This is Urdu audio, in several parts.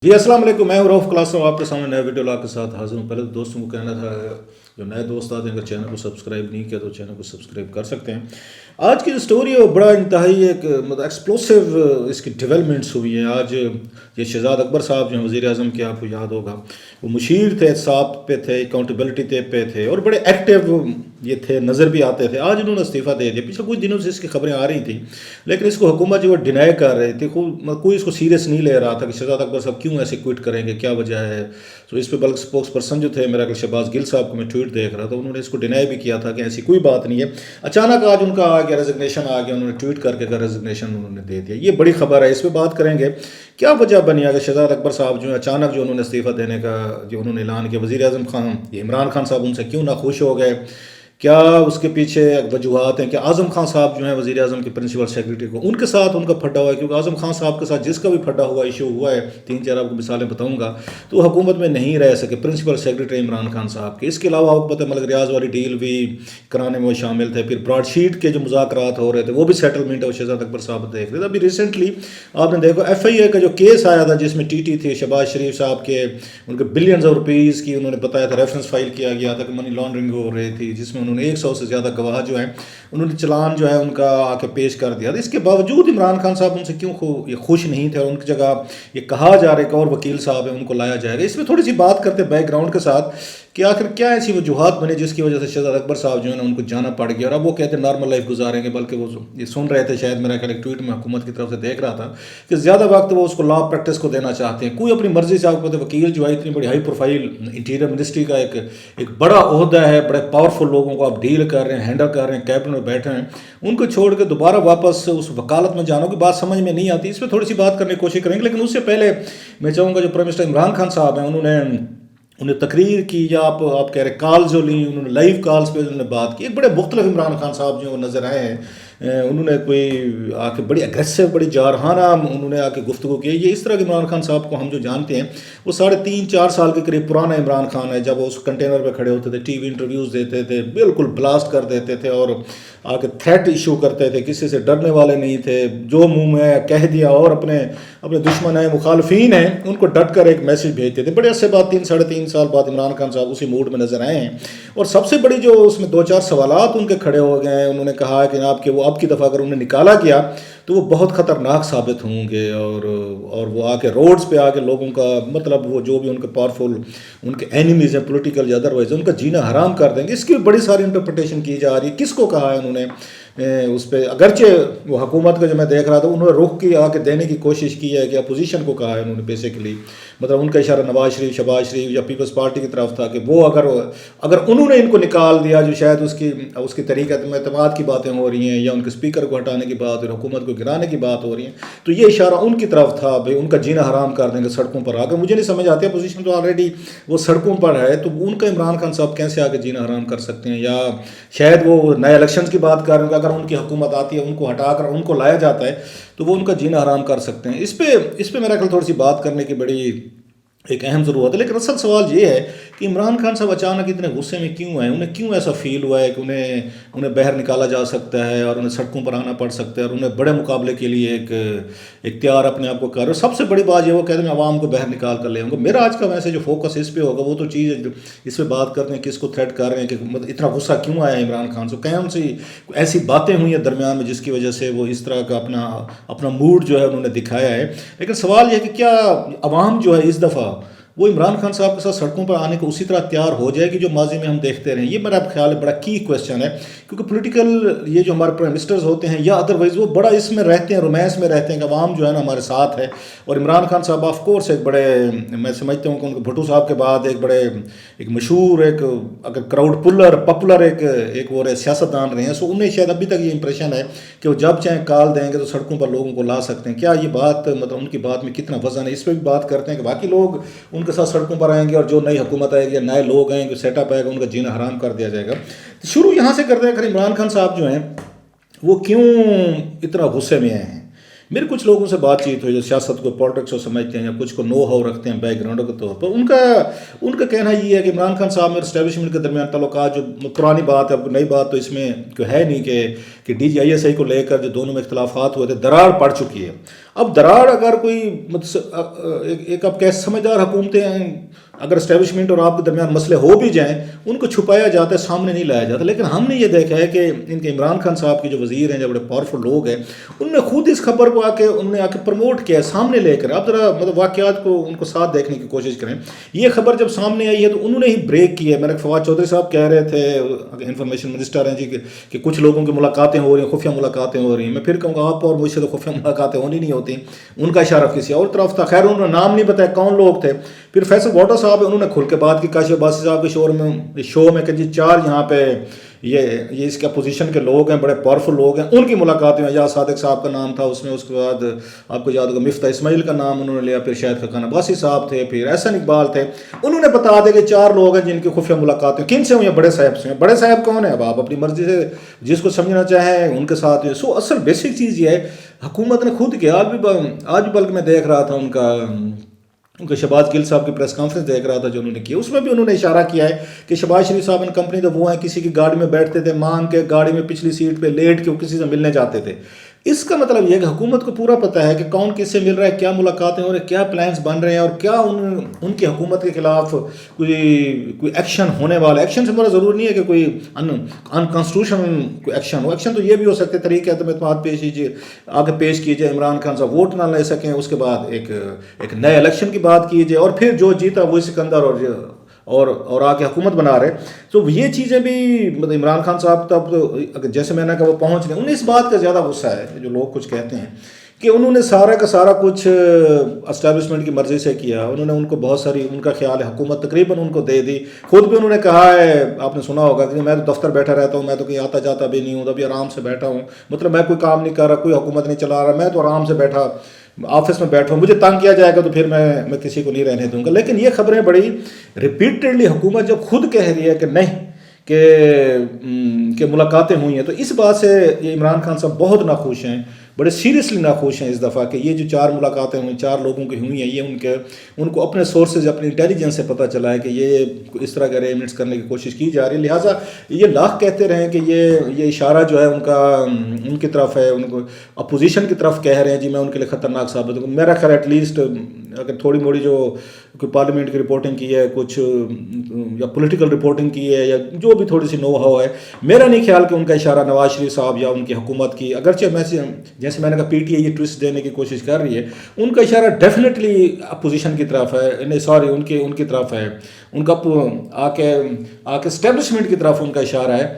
جی السلام علیکم، میں رعوف کلاس ہوں آپ کے سامنے نئے ویڈیو لا کے ساتھ حاضر ہوں۔ پہلے تو دوستوں کو کہنا تھا، جو نئے دوست آتے ہیں اگر چینل کو سبسکرائب نہیں کیا تو چینل کو سبسکرائب کر سکتے ہیں۔ آج کی جو سٹوری ہے وہ بڑا انتہائی ایک مطلب ایکسپلوسیو اس کی ڈیولپمنٹس ہوئی ہیں۔ آج یہ شہزاد اکبر صاحب جو ہیں وزیر اعظم کے، آپ کو یاد ہوگا وہ مشیر تھے، احتساب پہ تھے، اکاؤنٹیبلٹی پہ تھے اور بڑے ایکٹیو یہ تھے، نظر بھی آتے تھے۔ آج انہوں نے استعفیٰ دے دیا۔ پچھلے کچھ دنوں سے اس کی خبریں آ رہی تھیں، لیکن اس کو حکومت جو ہے ڈینائی کر رہی تھی، کوئی اس کو سیریس نہیں لے رہا تھا کہ شہزاد اکبر صاحب کیوں ایسے کوئٹ کریں گے، کیا وجہ ہے۔ تو اس پہ بلکہ اسپوکس پرسن جو تھے میرا شہباز گل صاحب کو میں ٹویٹ دیکھ رہا تھا، انہوں نے اس کو ڈینائی بھی کیا تھا کہ ایسی کوئی بات نہیں ہے۔ اچانک آج ان کا آ گیا، ریزگنیشن آ گیا، انہوں نے ٹویٹ کر کے ریزگنیشن انہوں نے دے دیا۔ یہ بڑی خبر ہے، اس پہ بات کریں گے کیا وجہ بنی ہے کہ شہزاد اکبر صاحب جو ہے اچانک جو انہوں نے استعفیٰ دینے کا جو انہوں نے اعلان کیا، وزیر اعظم خان عمران خان صاحب ان سے کیوں ناخوش ہو گئے، کیا اس کے پیچھے وجوہات ہیں کہ اعظم خان صاحب جو ہیں وزیر اعظم کے پرنسپل سیکرٹری کو، ان کے ساتھ ان کا پھڈا ہوا ہے، کیونکہ اعظم خان صاحب کے ساتھ جس کا بھی پھڈا ہوا ایشو ہوا ہے، 3-4 آپ کو مثالیں بتاؤں گا، تو وہ حکومت میں نہیں رہ سکے پرنسپل سیکرٹری عمران خان صاحب کے۔ اس کے علاوہ آپ کو پتہ ہے ملک ریاض والی ڈیل بھی کرانے میں وہ شامل تھے، پھر براڈ شیٹ کے جو مذاکرات ہو رہے تھے وہ بھی سیٹلمنٹ ہے، وہ شہزاد اکبر صاحب دیکھ رہے تھے۔ ابھی ریسنٹلی آپ نے دیکھا ایف آئی اے کا جو کیس آیا تھا جس میں ٹی ٹی تھے شہباز شریف صاحب کے، ان کے بلینز آف روپیز کی انہوں نے بتایا تھا، ریفرنس فائل کیا گیا تھا کہ منی لانڈرنگ ہو رہی تھی، جس میں انہوں نے 100 سے زیادہ گواہ جو ہیں انہوں نے چلان جو ہے ان کا آ کے پیش کر دیا تھا۔ اس کے باوجود عمران خان صاحب ان سے کیوں خوش نہیں تھے، اور ان کی جگہ یہ کہا جا رہا ہے کہ اور وکیل صاحب ہیں ان کو لایا جائے گا۔ اس میں تھوڑی سی بات کرتے بیک گراؤنڈ کے ساتھ کہ آخر کیا ایسی وجوہات بنے جس کی وجہ سے شہزاد اکبر صاحب جو ہے نا ان کو جانا پڑ گیا، اور اب وہ کہتے ہیں نارمل لائف گزاریں گے، بلکہ وہ یہ سن رہے تھے شاید، میرا خیال ایک ٹویٹ میں حکومت کی طرف سے دیکھ رہا تھا کہ زیادہ وقت وہ اس کو لا پریکٹس کو دینا چاہتے ہیں، کوئی اپنی مرضی سے۔ آپ کو وکیل جو ہے اتنی بڑی ہائی پروفائل انٹیریئر منسٹری کا ایک بڑا عہدہ ہے، بڑے پاورفل لوگوں کو آپ ڈیل کر رہے ہیں، ہینڈل کر رہے ہیں، کیبنٹ میں بیٹھے ہیں، ان کو چھوڑ کے دوبارہ واپس اس وکالت میں جانا کی بات سمجھ میں نہیں آتی۔ اس پہ تھوڑی سی بات کرنے کی کوشش کریں گے، لیکن اس سے پہلے میں چاہوں گا جو پرائم منسٹر عمران خان صاحب ہیں انہیں تقریر کی، یا آپ کہہ رہے کال جو لی، انہوں نے لائیو کالز پہ انہوں نے بات کی، ایک بڑے مختلف عمران خان صاحب جو نظر آئے ہیں۔ انہوں نے کوئی آ کے بڑی اگریسو، بڑی جارحانہ انہوں نے آ کے گفتگو کی۔ یہ اس طرح کے عمران خان صاحب کو ہم جو جانتے ہیں وہ 3.5-4 سال کے قریب پرانا عمران خان ہے، جب وہ اس کنٹینر پہ کھڑے ہوتے تھے، ٹی وی انٹرویوز دیتے تھے، بالکل بلاسٹ کر دیتے تھے اور آ کے تھریٹ ایشو کرتے تھے، کسی سے ڈرنے والے نہیں تھے، جو منہ میں کہہ دیا، اور اپنے دشمن ہیں، مخالفین ہیں، ان کو ڈٹ کر ایک میسج بھیجتے تھے۔ بڑے عرصے بعد 3-3.5 سال بعد عمران خان صاحب اسی موڈ میں نظر آئے ہیں، اور سب سے بڑی جو اس میں 2-4 سوالات ان کے کھڑے ہو گئے ہیں، انہوں نے کہا کہ جناب کہ وہ اب کی دفعہ اگر انہیں نکالا گیا تو وہ بہت خطرناک ثابت ہوں گے، اور وہ آ کے روڈز پہ آ کے لوگوں کا مطلب وہ جو بھی ان کے پاورفل ان کے اینیمیز ہیں پولیٹیکل یا ادروائز، ان کا جینا حرام کر دیں گے۔ اس کی بڑی ساری انٹرپریٹیشن کی جا رہی ہے، کس کو کہا ہے انہوں نے اس پہ، اگرچہ وہ حکومت کا جو میں دیکھ رہا تھا انہوں نے رخ کی آ کے دینے کی کوشش کی ہے کہ اپوزیشن کو کہا ہے انہوں نے بیسیکلی، مطلب ان کا اشارہ نواز شریف، شہباز شریف یا پیپلز پارٹی کی طرف تھا کہ وہ اگر انہوں نے ان کو نکال دیا، جو شاید اس کی طریقہ اعتماد کی باتیں ہو رہی ہیں، یا ان کے اسپیکر کو ہٹانے کی بات اور حکومت کو گرانے کی بات ہو رہی ہے، تو یہ اشارہ ان کی طرف تھا، بھائی ان کا جینا حرام کر دیں گے سڑکوں پر آ کر۔ مجھے نہیں سمجھ آتی، اپوزیشن تو آلریڈی وہ سڑکوں پر ہے، تو ان کا عمران خان صاحب کیسے آ کے جینا حرام کر سکتے ہیں، یا شاید وہ نئے الیکشنز کی بات کر رہے ہیں، اگر ان کی حکومت آتی ہے ان کو ہٹا کر ان کو لایا جاتا ہے تو وہ ان کا جینا حرام کر سکتے ہیں۔ اس پہ میرا خیال تھوڑی سی بات کرنے کی بڑی ایک اہم ضرورت ہے۔ لیکن اصل سوال یہ ہے کہ عمران خان صاحب اچانک اتنے غصے میں کیوں ہیں، انہیں کیوں ایسا فیل ہوا ہے کہ انہیں باہر نکالا جا سکتا ہے اور انہیں سڑکوں پر آنا پڑ سکتا ہے، اور انہیں بڑے مقابلے کے لیے ایک اختیار اپنے آپ کو کر رہے۔ سب سے بڑی بات یہ وہ کہتے ہیں میں عوام کو باہر نکال کر لے آؤں گا۔ میرا آج کا ویسے جو فوکس اس پہ ہوگا وہ تو چیز ہے، اس پہ بات کرتے ہیں کس کو تھریٹ کر رہے ہیں، کہ اتنا غصہ کیوں آیا ہے عمران خان سے، کون سی ایسی باتیں ہوئی ہیں درمیان میں جس کی وجہ سے وہ اس طرح کا اپنا موڈ جو ہے انہوں نے دکھایا ہے۔ لیکن سوال یہ ہے کہ کیا عوام جو ہے اس دفعہ وہ عمران خان صاحب کے ساتھ سڑکوں پر آنے کو اسی طرح تیار ہو جائے گی جو ماضی میں ہم دیکھتے رہے ہیں؟ یہ میرا خیال ہے بڑا کی کویسچن ہے، کیونکہ پولیٹیکل یہ جو ہمارے پرائم منسٹرز ہوتے ہیں یا ادروائز وہ بڑا اس میں رہتے ہیں، رومانس میں رہتے ہیں کہ عوام جو ہے نا ہمارے ساتھ ہے۔ اور عمران خان صاحب آف کورس ایک بڑے، میں سمجھتا ہوں کہ ان کو بھٹو صاحب کے بعد ایک مشہور اگر کراؤڈ پاپولر ایک وہ سیاست دان رہے ہیں، سو انہیں شاید ابھی تک یہ امپریشن ہے کہ وہ جب چاہیں کال دیں گے تو سڑکوں پر لوگوں کو لا سکتے ہیں۔ کیا یہ بات مطلب ان کی بات میں کتنا وزن ہے، اس پہ بھی بات کرتے ہیں کہ باقی لوگ ان کے ساتھ سڑکوں پر آئیں گے، اور جو نئی حکومت آئے گی یا نئے لوگ آئیں گے، سیٹ اپ آئے گا، ان کا جینا حرام کر دیا جائے گا۔ شروع یہاں سے کرتے ہیں کہ عمران خان صاحب جو ہیں وہ کیوں اتنا غصے میں آئے ہیں۔ میرے کچھ لوگوں سے بات چیت ہوئی جو سیاست کو، پالیٹکس کو سمجھتے ہیں یا کچھ کو نو ہاؤ رکھتے ہیں بیک گراؤنڈ کے طور پر، ان کا کہنا یہ ہے کہ عمران خان صاحب اور اسٹیبلشمنٹ کے درمیان تعلقات جو پرانی بات ہے، نئی بات تو اس میں کوئی ہے نہیں، کہ D G I S I کو لے کر جو دونوں میں اختلافات ہوئے تھے، دراڑ پڑ چکی ہے۔ اب دراڑ اگر کوئی ایک آپ کیسے سمجھدار حکومتیں ہیں، اگر اسٹیبلشمنٹ اور آپ کے درمیان مسئلے ہو بھی جائیں ان کو چھپایا جاتا ہے، سامنے نہیں لایا جاتا. لیکن ہم نے یہ دیکھا ہے کہ ان کے عمران خان صاحب کے جو وزیر ہیں، جو بڑے پاورفل لوگ ہیں، ان نے خود اس خبر کو انہوں نے آ کے پروموٹ کیا ہے سامنے لے کر. آپ ذرا واقعات کو ان کو ساتھ دیکھنے کی کوشش کریں. یہ خبر جب سامنے آئی ہے تو انہوں نے ہی بریک کی ہے. میرے فواد چودھری صاحب کہہ رہے تھے، انفارمیشن منسٹر ہیں جی، کہ کچھ لوگوں کی ملاقاتیں ہو رہی ہیں، خفیہ ملاقاتیں ہو رہی ہیں. میں پھر کہوں گا آپ اور مجھ سے تو خفیہ ملاقاتیں ہونی نہیں ہوتی، ان کا اشارہ کسی اور طرف تھا. خیر انہوں نے نام نہیں بتایا کون لوگ تھے. پھر فیصل بھٹو صاحب انہوں نے کھل کے بات کی کاشف عباسی صاحب کے شو میں کہ جی 4 یہاں پہ یہ اس کے اپوزیشن کے لوگ ہیں، بڑے پاورفل لوگ ہیں، ان کی ملاقاتیں ہیں. یا صادق صاحب کا نام تھا اس میں، اس کے بعد آپ کو یاد ہوگا مفتاح اسماعیل کا نام انہوں نے لیا، پھر شاہد خاقان عباسی صاحب تھے، پھر احسن اقبال تھے. انہوں نے بتا دیا کہ 4 لوگ ہیں جن کی خفیہ ملاقاتیں. کن سے ہوئی ہیں؟ بڑے صاحب سے ہیں. بڑے صاحب کون ہیں؟ اب آپ اپنی مرضی سے جس کو سمجھنا چاہیں ان کے ساتھ. سو اصل بیسک چیز یہ ہے، حکومت نے خود کیا. آج بھی بلکہ میں دیکھ رہا تھا ان کا شہباز گل صاحب کی پریس کانفرنس دیکھ رہا تھا جو انہوں نے کی. اس میں بھی انہوں نے اشارہ کیا ہے کہ شہباز شریف صاحب ان کمپنی تو وہ ہیں کسی کی گاڑی میں بیٹھتے تھے، مانگ کے گاڑی میں پچھلی سیٹ پہ لیٹ کے وہ کسی سے ملنے جاتے تھے. اس کا مطلب یہ ہے کہ حکومت کو پورا پتہ ہے کہ کون کس سے مل رہا ہے، کیا ملاقاتیں ہو رہی ہیں، کیا پلانز بن رہے ہیں، اور کیا ان کی حکومت کے خلاف کوئی ایکشن ہونے والا. ایکشن سے بڑا ضروری نہیں ہے کہ کوئی انکانسٹیٹیوشنل کوئی ایکشن ہو. ایکشن تو یہ بھی ہو سکتے طریقے ہے، تو اعتماد آگے پیش کیجیے، عمران خان صاحب ووٹ نہ لے سکیں، اس کے بعد ایک نئے الیکشن کی بات کیجیے، اور پھر جو جیتا وہی سکندر اور آ کے حکومت بنا رہے. تو یہ چیزیں بھی مطلب عمران خان صاحب تب جیسے میں نے کہا وہ پہنچ گئے. انہیں اس بات کا زیادہ غصہ ہے جو لوگ کچھ کہتے ہیں کہ انہوں نے سارا کا سارا کچھ اسٹیبلشمنٹ کی مرضی سے کیا. انہوں نے ان کو بہت ساری، ان کا خیال ہے حکومت تقریباً ان کو دے دی. خود بھی انہوں نے کہا ہے، آپ نے سنا ہوگا کہ میں تو دفتر بیٹھا رہتا ہوں، میں تو کہیں آتا جاتا بھی نہیں ہوں، ابھی آرام سے بیٹھا ہوں. مطلب میں کوئی کام نہیں کر رہا، کوئی حکومت نہیں چلا رہا، میں تو آرام سے بیٹھا آفس میں بیٹھا ہوں. مجھے تنگ کیا جائے گا تو پھر میں کسی کو نہیں رہنے دوں گا. لیکن یہ خبریں بڑی ریپیٹڈلی حکومت جب خود کہہ رہی ہے کہ نہیں کہ ملاقاتیں ہوئی ہیں، تو اس بات سے یہ عمران خان صاحب بہت ناخوش ہیں، بڑے سیریسلی ناخوش ہیں اس دفعہ کہ یہ جو 4 ملاقاتیں ہوئیں 4 لوگوں کی ہوئی ہیں، یہ ان کو اپنے سورسز اپنی انٹیلیجنس سے پتہ چلا ہے کہ یہ اس طرح کے ارینجمنٹس کرنے کی کوشش کی جا رہی ہے. لہٰذا یہ لاکھ کہتے رہیں کہ یہ اشارہ جو ہے ان کی طرف ہے، ان کو اپوزیشن کی طرف کہہ رہے ہیں جی میں ان کے لیے خطرناک ثابت ہوں. میرا خیال ایٹ لیسٹ اگر تھوڑی موڑی جو کوئی پارلیمنٹ کی رپورٹنگ کی ہے، کچھ یا پولیٹیکل رپورٹنگ کی ہے، یا جو بھی تھوڑی سی نو ہاؤ ہے، میرا نہیں خیال کہ ان کا اشارہ نواز شریف صاحب یا ان کی حکومت کی، اگرچہ جیسے میں نے کہا پی ٹی آئی یہ ٹوسٹ دینے کی کوشش کر رہی ہے، ان کا اشارہ ڈیفینیٹلی اپوزیشن کی طرف ہے، نہیں سوری ان کی طرف ہے، ان کا آ کے اسٹیبلشمنٹ کی طرف ان کا اشارہ ہے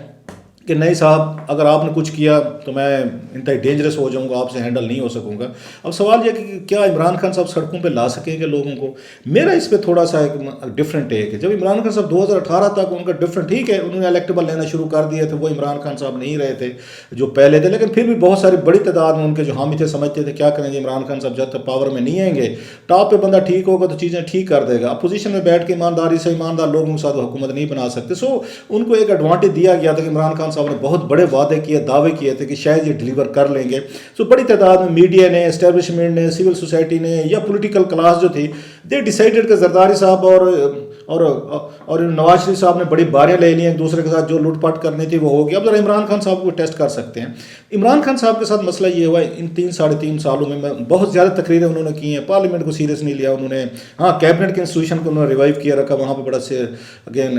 کہ نہیں صاحب اگر آپ نے کچھ کیا تو میں انتہائی ڈینجرس ہو جاؤں گا، آپ سے ہینڈل نہیں ہو سکوں گا. اب سوال یہ کہ کیا عمران خان صاحب سڑکوں پہ لا سکیں گے لوگوں کو؟ میرا اس پہ تھوڑا سا ایک ڈفرینٹ ایک ہے. جب عمران خان صاحب 2018 تک ان کا ڈفرینٹ ٹھیک ہے، انہوں نے الیکٹیبل لینا شروع کر دیے تھے، وہ عمران خان صاحب نہیں رہے تھے جو پہلے تھے، لیکن پھر بھی بہت ساری بڑی تعداد میں ان کے جو حامی تھے سمجھتے تھے کیا کریں گے عمران خان صاحب جب تک پاور میں نہیں آئیں گے، ٹاپ پہ بندہ ٹھیک ہوگا تو چیزیں ٹھیک کر دے گا، اپوزیشن میں بیٹھ کے ایمانداری سے ایماندار لوگوں کے ساتھ حکومت نہیں بنا سکتے. سو ان کو ایک ایڈوانٹیج دیا گیا تھا کہ عمران خان صاحب نے بہت بڑے وعدے کیے، دعوے کیے تھے کہ شاید یہ ڈلیور کر لیں گے. سو بڑی تعداد میں میڈیا نے، اسٹیبلشمنٹ نے، سول سوسائٹی نے یا پولیٹیکل کلاس جو تھی، دے ڈیسائیڈڈ کہ زرداری صاحب اور نواز شریف صاحب نے بڑی باریاں لے لی ہیں ایک دوسرے کے ساتھ، جو لوٹ پاٹ کرنی تھی وہ ہوگی. اب ذرا عمران خان صاحب کو ٹیسٹ کر سکتے ہیں. عمران خان صاحب کے ساتھ مسئلہ یہ ہوا ہے ان 3-3.5 سالوں میں بہت زیادہ تقریریں انہوں نے کی ہیں، پارلیمنٹ کو سیریس نہیں لیا انہوں نے. ہاں کیبنٹ کے انسٹیٹیوشن کو انہوں نے ریوائیو کیا رکھا، وہاں پہ بڑا سے اگین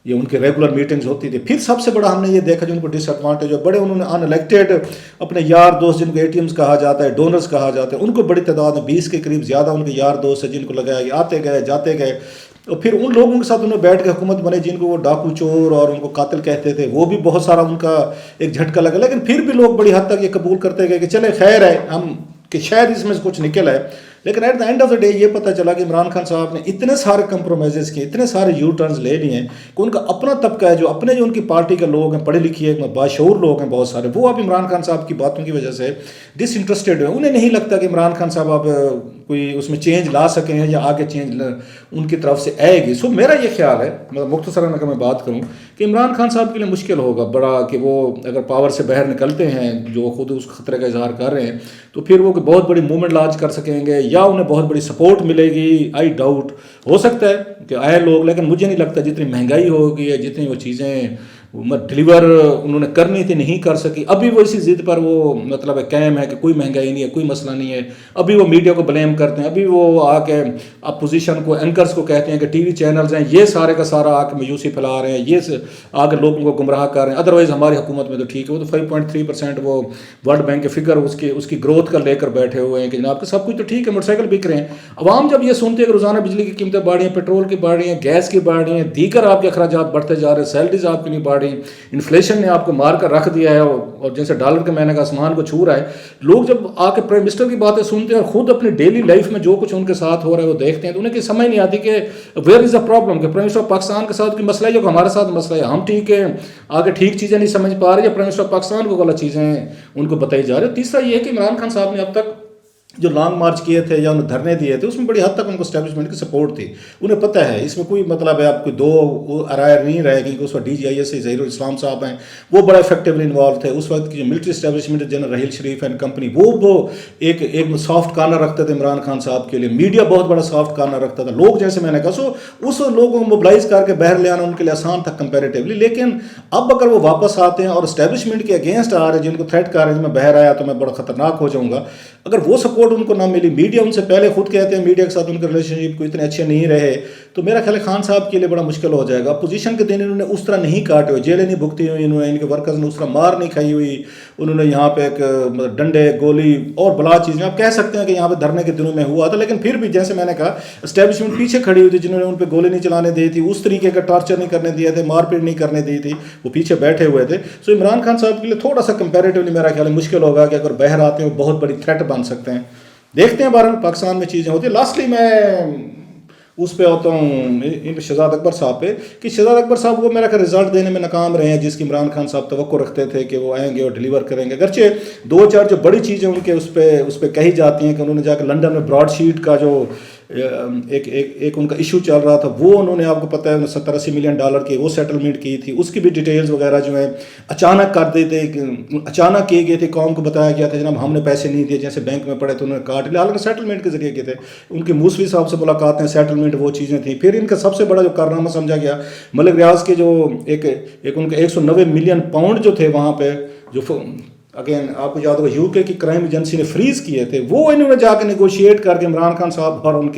یہ ان کے ریگولر میٹنگز ہوتی تھی. پھر سب سے بڑا ہم نے یہ دیکھا جو ان کو ڈس ایڈوانٹیج ہے، بڑے انہوں نے ان الیکٹڈ اپنے یار دوست جن کو اے ٹی ایمز کہا جاتا ہے، ڈونرز کہا جاتا ہے، ان کو بڑی تعداد میں 20 کے قریب زیادہ ان کے یار دوست ہیں جن کو لگایا کہ آتے گئے جاتے گئے. اور پھر ان لوگوں کے ساتھ انہوں نے بیٹھ کے حکومت بنے جن کو وہ ڈاکو چور اور ان کو قاتل کہتے تھے، وہ بھی بہت سارا ان کا ایک جھٹکا لگا. لیکن پھر بھی لوگ بڑی حد تک یہ قبول کرتے گئے کہ چلے خیر ہے ہم کہ شاید اس میں سے کچھ نکل ہے. لیکن at the end of the day یہ پتہ چلا کہ عمران خان صاحب نے اتنے سارے کمپرومائزز کیے، اتنے سارے یو ٹرنز لے لیے ہیں کہ ان کا اپنا طبقہ ہے، جو ان کی پارٹی کے لوگ ہیں، پڑھے لکھے باشعور لوگ ہیں بہت سارے، وہ اب عمران خان صاحب کی باتوں کی وجہ سے ڈس انٹرسٹیڈ ہیں. انہیں نہیں لگتا کہ عمران خان صاحب اب کوئی اس میں چینج لا سکیں یا آگے چینج ان کی طرف سے آئے گی. سو میرا یہ خیال ہے، مطلب مختصراً اگر میں بات کروں کہ عمران خان صاحب کے لیے مشکل ہوگا بڑا کہ وہ اگر پاور سے باہر نکلتے ہیں، جو خود اس خطرے کا اظہار کر رہے ہیں، تو پھر وہ بہت بڑی موومنٹ لانچ کر سکیں گے یا انہیں بہت بڑی سپورٹ ملے گی. آئی ڈاؤٹ، ہو سکتا ہے کہ آئے لوگ، لیکن مجھے نہیں لگتا جتنی مہنگائی ہوگی یا جتنی وہ چیزیں ڈلیور انہوں نے کرنی تھی, نہیں کر سکی. ابھی وہ اسی ضد پر وہ مطلب قائم ہے کہ کوئی مہنگائی نہیں ہے, کوئی مسئلہ نہیں ہے. ابھی وہ میڈیا کو بلیم کرتے ہیں, ابھی وہ آ کے اپوزیشن کو, اینکرز کو کہتے ہیں کہ ٹی وی چینلز ہیں یہ سارے کا سارا آ کے مایوسی پھیلا رہے ہیں, یہ آ کے لوگوں کو گمراہ کر رہے ہیں. ادروائز ہماری حکومت میں تو ٹھیک ہے, وہ تو 5.3% وہ ورلڈ بینک کے فگر اس کی گروتھ کا لے کر بیٹھے ہوئے ہیں کہ جناب کہ سب کچھ تو ٹھیک ہے, موٹر سائیکل بک رہے ہیں. عوام جب یہ سنتے ہیں کہ روزانہ بجلی کی قیمتیں بڑھ رہی ہیں, پیٹرول کی بڑھ رہی ہیں, گیس کی بڑھ رہی ہیں, دیگر آپ کے اخراجات بڑھتے جا رہے ہیں, سیلریز آپ کی نہیں بڑھ رہی, انفلیشن نے آپ کو مار کر رکھ دیا ہے اور جیسے ڈالر کے مہینے کا آسمان کو چھو رہا ہے. لوگ جب آ کے پرائم منسٹر کی باتیں سنتے ہیں اور خود اپنی ڈیلی لائف میں جو کچھ ان کے ساتھ ہو رہا ہے وہ دیکھتے ہیں تو انہیں سمجھ نہیں آتی کہ ویئر از دا پرابلم, کہ پرائم منسٹر پاکستان کے ساتھ کوئی مسئلہ ہے جو ہمارے ساتھ مسئلہ ہے, ہم ٹھیک ہے آگے ٹھیک چیزیں نہیں سمجھ پا رہے, یا پرائم منسٹر پاکستان کو غلط چیزیں ان کو بتائی جا رہی ہے. تیسرا یہ ہے کہ عمران خان صاحب نے اب تک جو لانگ مارچ کیے تھے یا انہیں دھرنے دیے تھے اس میں بڑی حد تک ان کو اسٹیبلشمنٹ کی سپورٹ تھی. انہیں پتہ ہے اس میں کوئی مطلب ہے آپ کوئی دو رائے نہیں رہے گی کہ اس وقت D G I S Zaheer ul Islam صاحب ہیں, وہ بڑا افیکٹولی انوالو تھے. اس وقت کی جو military establishment general Raheel Sharif and company وہ ایک سافٹ کارنر رکھتے تھے عمران خان صاحب کے لیے. میڈیا بہت بڑا سافٹ کارنر رکھتا تھا. لوگ جیسے میں نے کہا اس لوگوں کو موبلائز کر کے باہر لے آنا ان کے لیے آسان تھا کمپیریٹیولی. لیکن اب اگر وہ واپس آتے ہیں اور اسٹیبلشمنٹ کے اگینسٹ آ رہے ہیں, جن کو تھریٹ کر رہے ہیں میں باہر آیا تو میں بڑا خطرناک ہو جاؤں گا, اگر وہ سپورٹ ان کو نہ ملی, میڈیا ان سے پہلے خود کہتے ہیں میڈیا کے ساتھ ان کے ریلیشن شپ کو اتنے اچھے نہیں رہے, تو میرا خیال ہے خان صاحب کے لیے بڑا مشکل ہو جائے گا. اپوزیشن کے دن انہوں نے اس طرح نہیں کاٹے ہوئے, جیلیں نہیں بھگتی ہوئی, انہوں نے ان کے ورکرز نے اس طرح مار نہیں کھائی ہوئی, انہوں نے یہاں پہ ایک ڈنڈے گولی اور بلا چیزیں آپ کہہ سکتے ہیں کہ یہاں پہ دھرنے کے دنوں میں ہوا تھا. لیکن پھر بھی جیسے میں نے کہا اسٹیبلشمنٹ پیچھے کھڑی ہوئی تھی, جنہوں نے ان پہ گولی نہیں چلانے دی تھی, اس طریقے کا ٹارچر نہیں کرنے دیا تھے, مار پیٹ نہیں کرنے دی تھی, وہ پیچھے بیٹھے ہوئے تھے. سو عمران خان صاحب کے لیے تھوڑا سا کمپیریٹیولی میرا خیال ہے مشکل ہوگا کہ اگر باہر آتے ہیں وہ بہت بڑی تھریٹ بن سکتے ہیں. دیکھتے ہیں بہرحال پاکستان میں چیزیں ہوتی ہیں. لاسٹلی میں اس پہ ہوتا ہوں شہزاد اکبر صاحب پہ, کہ شہزاد اکبر صاحب وہ میرا کہ رزلٹ دینے میں ناکام رہے ہیں جس کی عمران خان صاحب توقع رکھتے تھے کہ وہ آئیں گے اور ڈیلیور کریں گے. اگرچہ دو چار جو بڑی چیزیں ان کے اس پہ کہی جاتی ہیں کہ انہوں نے جا کے لنڈن میں براڈ شیٹ کا جو ایک ان کا ایشو چل رہا تھا وہ انہوں نے آپ کو پتہ ہے $70-80 ملین کی وہ سیٹلمنٹ کی تھی, اس کی بھی ڈیٹیلز وغیرہ جو ہیں اچانک کر دیتے, اچانک کیے گئے تھے. قوم کو بتایا گیا تھا جناب ہم نے پیسے نہیں دیے, جیسے بینک میں پڑے تو انہوں نے کاٹ لیا, حالانکہ سیٹلمنٹ کے ذریعے کیے تھے. ان کے موسوی صاحب سے ملاقاتیں, سیٹلمنٹ, وہ چیزیں تھیں. پھر ان کا سب سے بڑا جو کارنامہ سمجھا گیا ملک ریاض کے جو ایک ان کے 190 ملین پاؤنڈ جو تھے وہاں پہ, جو اگین آپ کو یاد ہوگا یو کے کی کرائم ایجنسی نے فریز کیے تھے, وہ انہوں نے جا کے نیگوشیٹ کر کے عمران خان صاحب اور ان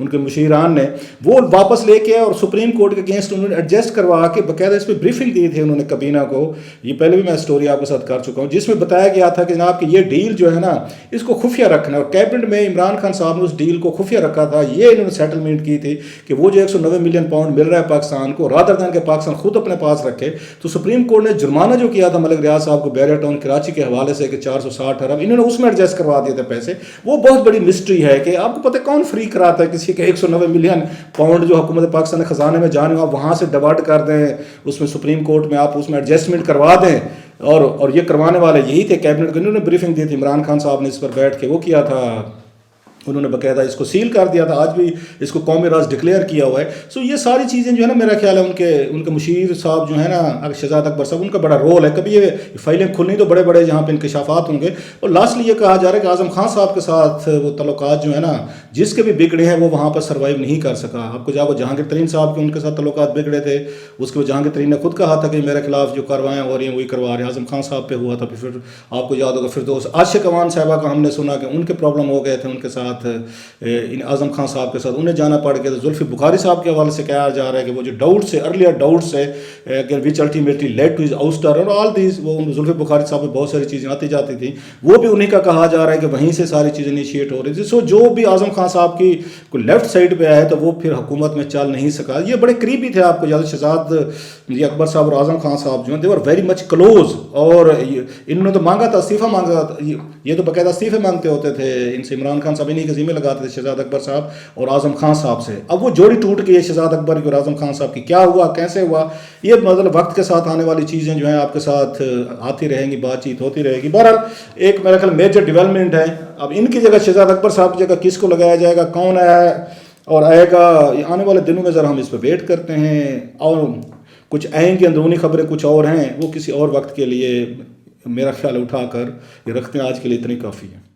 کے مشیران نے وہ واپس لے کے اور سپریم کورٹ کے اگینسٹ انہوں نے ایڈجسٹ کروا کے باقاعدہ اس پہ بریفنگ دی تھی انہوں نے کابینہ کو. یہ پہلے بھی میں اسٹوری آپ کے ساتھ کر چکا ہوں, جس میں بتایا گیا تھا کہ جناب کہ یہ ڈیل جو ہے نا اس کو خفیہ رکھنا ہے, اور کیبنٹ میں عمران خان صاحب نے اس ڈیل کو خفیہ رکھا تھا. یہ انہوں نے سیٹلمنٹ کی تھی کہ وہ جو 190 ملین پاؤنڈ مل رہا ہے پاکستان کو, رادر دین کے پاکستان خود اپنے پاس رکھے. تو سپریم کورٹ نے جرمانہ جو کیا تھا ملک ریاض صاحب کو بیریا ٹاؤن کراچی کے حوالے سے کہ 460 ارب, انہوں نے اس میں ایڈجسٹ کروا دیے تھے پیسے. وہ بہت بڑی مسٹری ہے کہ آپ کو پتہ کون فری کراتا ہے کسی کے 190 ملین پاؤنڈ جو حکومت پاکستان کے خزانے میں جانے آپ وہاں سے ڈیوارٹ کر دیں, اس میں سپریم کورٹ میں آپ اس میں ایڈجسٹمنٹ کروا دیں. اور یہ کروانے والے یہی تھے کیبنٹ کو, انہوں نے بریفنگ دی تھی. عمران خان صاحب نے اس پر بیٹھ کے وہ کیا تھا, انہوں نے باقاعدہ اس کو سیل کر دیا تھا. آج بھی اس کو قومی راز ڈکلیئر کیا ہوا ہے. سو یہ ساری چیزیں جو ہے نا میرا خیال ہے ان کے مشیر صاحب جو ہے نا شہزاد اکبر صاحب, ان کا بڑا رول ہے. کبھی یہ فائلیں کھلنی تو بڑے بڑے جہاں پہ انکشافات ہوں گے. اور لاسٹلی یہ کہا جا رہا ہے کہ اعظم خان صاحب کے ساتھ وہ تعلقات جو ہے نا جس کے بھی بگڑے ہیں وہ وہاں پر سروائیو نہیں کر سکا. آپ کو جب جہانگیر ترین صاحب کے ان کے ساتھ تعلقات بگڑے تھے, اس کے جہانگیر ترین نے خود کہا تھا کہ میرے خلاف جو کاروائیں ہو رہی ہیں وہی کروا رہے ہیں. اعظم خان صاحب پہ ہوا تھا. پھر آپ کو یاد ہوگا فردوس عاشق اوان صاحبہ کا ہم نے سنا کہ ان کے پرابلم ہو گئے تھے ان کے ساتھ, اعظم خان صاحب کے ساتھ انہیں جانا پڑ گیا. تو زلفی بخاری صاحب کے حوالے سے کہا جا رہا ہے کہ وہ جو ڈاؤٹ سے ارلیئر ڈاؤٹ سے وچ الٹیمیٹلی لیڈ ٹو ہز آؤسٹر اور آل دیز, وہ زلفی بخاری صاحب پہ بہت ساری چیزیں آتی جاتی تھیں, وہ بھی انہیں کا کہا جا رہا ہے کہ وہیں سے ساری چیزیں انیشیٹ ہو رہی تھی. سو جو بھی اعظم خان صاحب کی کوئی لیفٹ سائڈ پہ آئے تو وہ پھر حکومت میں چل نہیں سکا. یہ بڑے قریبی تھے آپ کو یاد, شہزاد اکبر صاحب اور اعظم خان صاحب جو ہیں دے ور ویری مچ کلوز. اور انہوں نے تو مانگا تھا, استعفیٰ مانگا تھا, یہ تو باقاعدہ استعفے مانگتے ہوتے تھے ان سے. عمران خان صاحب انہیں کے ذمہ لگاتے تھے شہزاد اکبر صاحب اور اعظم خان صاحب سے. اب وہ جوڑی ٹوٹ گئی ہے شہزاد اکبر کی اور اعظم خان صاحب کی. کیا ہوا, کیسے ہوا, یہ مطلب وقت کے ساتھ آنے والی چیزیں جو ہیں آپ کے ساتھ آتی رہیں گی, بات چیت ہوتی رہے گی. بہرحال ایک میرا خیال میجر ڈیولپمنٹ ہے. اب ان کی جگہ شہزاد اکبر صاحب کی جگہ کس کو لگایا جائے گا, کون آیا ہے اور آئے گا, آنے والے دنوں میں ذرا ہم اس پہ ویٹ کرتے ہیں. اور کچھ آئیں گی اندرونی خبریں کچھ اور ہیں, وہ کسی اور وقت کے لیے میرا خیال اٹھا کر یہ رکھتے ہیں. آج کے لیے اتنی کافی ہے.